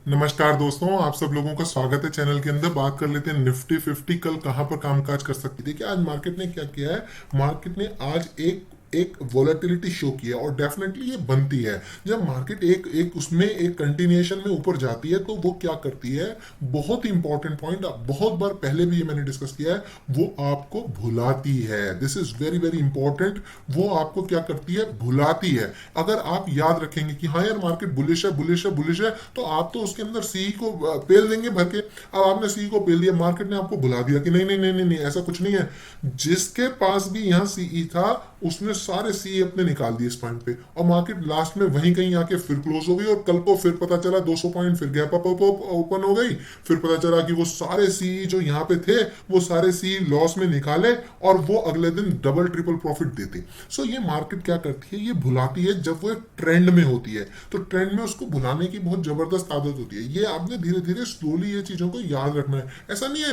नमस्कार दोस्तों, आप सब लोगों का स्वागत है चैनल के अंदर। बात कर लेते हैं निफ्टी 50 कल कहां पर कामकाज कर सकती है। देखिए आज मार्केट ने क्या किया है। मार्केट ने आज एक एक वोलेटिलिटी शो किया और डेफिनेटली ये बनती है। जब मार्केट एक एक उसमें एक कंटिन्यूएशन में ऊपर जाती है तो वो क्या करती है। बहुत ही इंपॉर्टेंट पॉइंट, बहुत बार पहले भी ये मैंने डिस्कस किया है, वो आपको भुलाती है। This is very very important. वो आपको क्या करती है, भुलाती है। अगर आप याद रखेंगे कि हाँ यार मार्केट बुलिश है बुलिश है बुलिश है, तो आप तो उसके अंदर सी को पेल देंगे भर के। अब आपने सी को पेल दिया, मार्केट ने आपको भुला दिया कि नहीं नहीं नहीं नहीं नहीं, ऐसा कुछ नहीं है। जिसके पास भी यहाँ सीई था उसने सारे सी अपने निकाल दिए इस पॉइंट पे, और मार्केट लास्ट में वहीं कहीं आके फिर क्लोज हो गई। और कल को फिर पता चला 200 पॉइंट फिर गैप अप ओपन हो गई। फिर पता चला कि वो सारे सी जो यहाँ पे थे वो सारे सी लॉस में निकाले और वो अगले दिन डबल ट्रिपल प्रॉफिट देते। सो ये मार्केट क्या करती है, ये भुलाती है जब वो एक ट्रेंड में होती है। तो ट्रेंड में उसको भुलाने की बहुत जबरदस्त आदत होती है। ये आपने धीरे धीरे स्लोली ये चीजों को याद रखना है। ऐसा नहीं है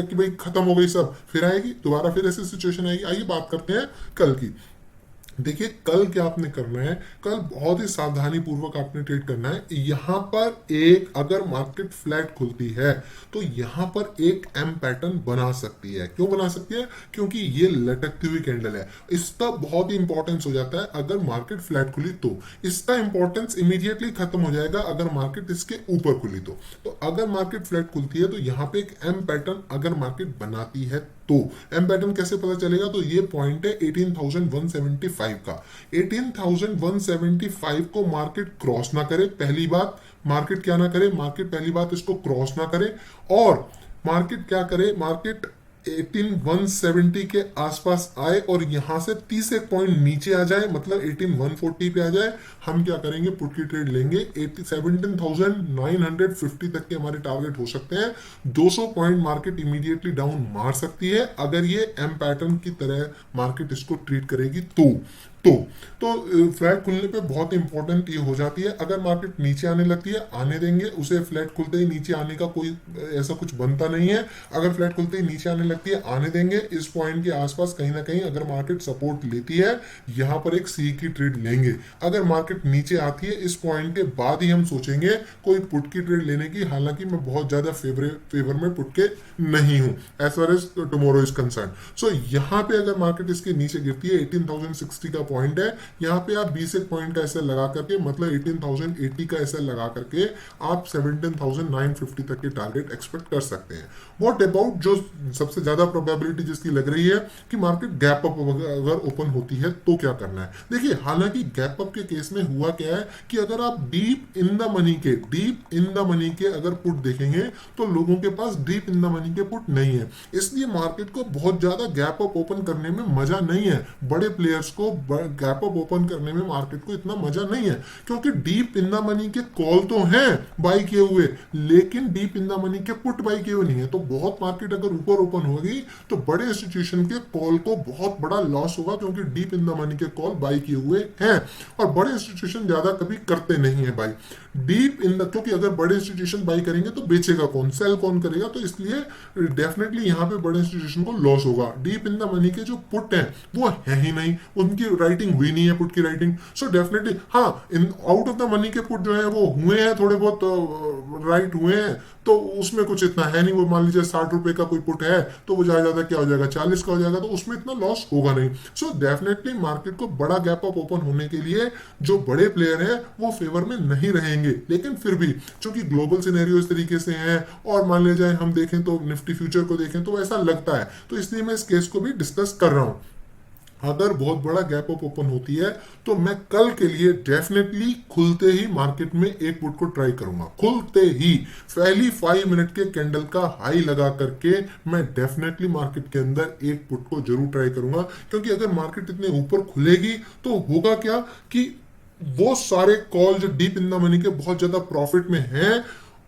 कि भाई खत्म हो गई सब फिर आएगी दोबारा, फिर ऐसी सिचुएशन आएगी। आइए बात करते हैं कल की। देखिए कल क्या आपने करना है, कल बहुत ही सावधानी पूर्वक आपने ट्रेड करना है। यहां पर एक अगर मार्केट फ्लैट खुलती है तो यहां पर एक एम पैटर्न बना सकती है। क्यों बना सकती है? क्योंकि ये लटकती हुई कैंडल है। इसका बहुत ही इंपॉर्टेंस हो जाता है अगर मार्केट फ्लैट खुली तो। इसका इंपॉर्टेंस इमीडिएटली खत्म हो जाएगा अगर मार्केट इसके ऊपर खुली तो अगर मार्केट फ्लैट खुलती है तो यहां पे एक एम पैटर्न अगर मार्केट बनाती है तो एम पैटर्न कैसे पता चलेगा, तो ये पॉइंट है 18,175 का। 18,175 को मार्केट क्रॉस ना करे, पहली बात। मार्केट क्या ना करे, मार्केट पहली बात इसको क्रॉस ना करे। और मार्केट क्या करे, मार्केट 18,170 के आसपास आए और यहां से 30 एक पॉइंट नीचे आ जाए, मतलब 18,140 पे आ जाए। हम क्या करेंगे, पुट की ट्रेड लेंगे। 17,950 तक के हमारे टारगेट हो सकते हैं। 200 पॉइंट मार्केट इमीडिएटली डाउन मार सकती है अगर ये एम पैटर्न की तरह मार्केट इसको ट्रीट करेगी तो तो फ्लैट खुलने पे बहुत इंपॉर्टेंट ये हो जाती है। अगर मार्केट नीचे आने लगती है, आने देंगे उसे। फ्लैट खुलते ही नीचे आने का कोई ऐसा कुछ बनता नहीं है। अगर फ्लैट खुलते ही नीचे आने लगती है, आने देंगे। इस पॉइंट के आसपास कहीं ना कहीं अगर मार्केट सपोर्ट लेती है, यहां पर एक सी की ट्रेड लेंगे। अगर मार्केट नीचे आती है इस पॉइंट के बाद ही हम सोचेंगे कोई पुट की ट्रेड लेने की। हालांकि मैं बहुत ज्यादा फेवर में पुट के नहीं हूं as far as tomorrow is concerned. So यहां पे अगर मार्केट इसके नीचे गिरती है, 18,060 का पॉइंट है, यहाँ पे आप 20 एक पॉइंट का ऐसा लगा करके, मतलब 18,080 का ऐसा लगा करके आप 17,950 तक के टारगेट एक्सपेक्ट कर सकते हैं। व्हाट अबाउट जो सबसे ज्यादा प्रोबेबिलिटी जिसकी लग रही है कि मार्केट गैप अप अगर ओपन होती है तो क्या करना है। देखिए हालांकि गैप अप के केस में हुआ क्या है कि अगर आप डीप इन द मनी के अगर पुट देखेंगे तो लोगों के पास डीप इन द मनी के पुट नहीं है। इसलिए मार्केट को बहुत ज्यादा गैप अप ओपन करने में मजा नहीं है। बड़े प्लेयर्स को गैप अप ओपन करने में मार्केट को इतना मजा नहीं है, क्योंकि डीप इन द मनी के कॉल तो हैं बाई किए हुए, लेकिन डीप इन द मनी के पुट बाई किए हुए नहीं है। तो बहुत मार्केट अगर ऊपर ओपन होगी तो बड़े इंस्टीट्यूशन के कॉल को बहुत बड़ा लॉस होगा, क्योंकि डीप इन द मनी के कॉल बाई किए हुए हैं। और बड़े इंस्टीट्यूशन ज्यादा कभी करते नहीं है बाई डीप इन द, क्योंकि अगर बड़े इंस्टीट्यूशन बाई करेंगे तो बेचेगा कौन, सेल कौन करेगा। तो इसलिए डेफिनेटली यहां पे बड़े इंस्टीट्यूशन को लॉस होगा। डीप इन द मनी के जो पुट है वो है ही नहीं, उनकी राइटिंग हुई नहीं है पुट की राइटिंग। सो डेफिनेटली हाँ, in out of the money के पुट जो है वो हुए हैं, थोड़े बहुत राइट हुए हैं, तो उसमें कुछ इतना है नहीं। वो मान लीजिए 60 रुपए का कोई पुट है तो वो ज्यादा क्या हो जाएगा, 40 का हो जाएगा, तो उसमें इतना लॉस होगा नहीं। सो डेफिनेटली मार्केट को बड़ा गैप अप ओपन होने के लिए जो बड़े प्लेयर हैं वो फेवर में नहीं रहेंगे। लेकिन फिर भी चूंकि ग्लोबल सिनेरियो इस तरीके से है, और मान ले जाए हम देखें तो निफ्टी फ्यूचर को देखें तो ऐसा लगता है, तो इसलिए मैं इस केस को भी डिस्कस कर रहा हूं। अगर बहुत बड़ा गैप अप ओपन होती है तो मैं कल के लिए डेफिनेटली खुलते ही मार्केट में एक पुट को ट्राई करूंगा। खुलते ही पहली 5 मिनट के कैंडल का हाई लगा करके मैं डेफिनेटली मार्केट के अंदर एक पुट को जरूर ट्राई करूंगा। क्योंकि अगर मार्केट इतने ऊपर खुलेगी तो होगा क्या कि वो सारे कॉल जो डीप इन द मनी के बहुत ज्यादा प्रॉफिट में हैं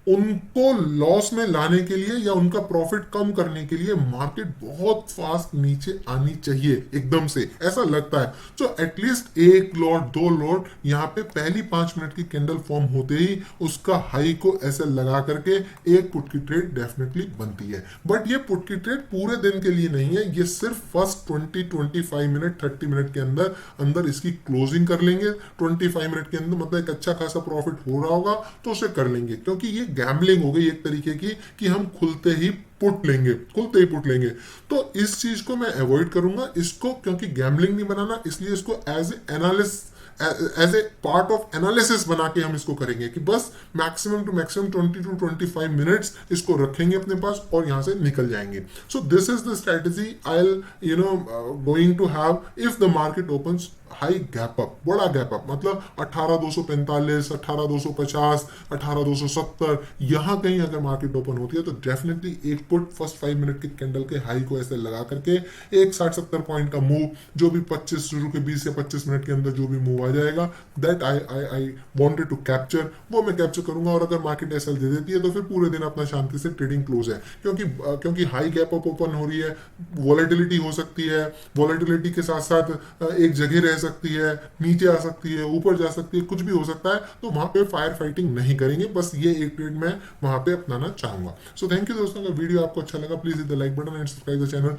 उनको लॉस में लाने के लिए या उनका प्रॉफिट कम करने के लिए मार्केट बहुत फास्ट नीचे आनी चाहिए एकदम से, ऐसा लगता है। तो एटलीस्ट एक लॉट, दो लॉट यहाँ पे पहली 5 मिनट की कैंडल फॉर्म होते ही उसका हाई को ऐसे लगा करके एक पुट की ट्रेड डेफिनेटली बनती है। बट ये पुट की ट्रेड पूरे दिन के लिए नहीं है, ये सिर्फ फर्स्ट 20-25 मिनट 30 मिनट के अंदर अंदर इसकी क्लोजिंग कर लेंगे। 25 मिनट के अंदर मतलब एक अच्छा खासा प्रॉफिट हो रहा होगा तो उसे कर लेंगे, क्योंकि ये गैम्बलिंग हो गई एक तरीके की कि हम खुलते ही पुट लेंगे, खुलते ही पुट लेंगे। तो इस चीज को मैं अवॉइड करूंगा इसको, क्योंकि गैम्बलिंग नहीं बनाना, इसलिए इसको as a part of analysis बना के हम इसको करेंगे कि बस मैक्सिमम टू मैक्सिमम 20-25 मिनट्स इसको रखेंगे अपने पास और यहां से निकल जाएंगे। So this is the strategy I'll going to have if the market opens high gap up, बड़ा गैप अप, मतलब 18,245, 18,250, 18,270, यहां कहीं अगर मार्केट ओपन होती है तो डेफिनेटली एक पुट फर्स्ट 5 मिनट की कैंडल के हाई को ऐसे लगा करके एक 60-70 पॉइंट का मूव, जो भी 25 शुरू के 20 या 25 मिनट के अंदर जो भी मूव आ जाएगा, that I wanted to capture, वो मैं कैप्चर करूंगा। और अगर मार्केट एसएल दे देती है तो फिर पूरे दिन अपना शांति से ट्रेडिंग क्लोज है, क्योंकि हाई गैप अप ओपन हो रही है, वॉलेटिलिटी हो सकती है, वॉलेटिलिटी के साथ साथ एक जगह रह सकती है, नीचे आ सकती है, ऊपर जा सकती है, कुछ भी हो सकता है। तो वहां पे फायर फाइटिंग नहीं करेंगे, बस ये एक ट्रेड मैं वहां पे अपनाना चाहूंगा। सो थैंक यू दोस्तों, अगर वीडियो आपको अच्छा लगा please hit the like button and subscribe the channel.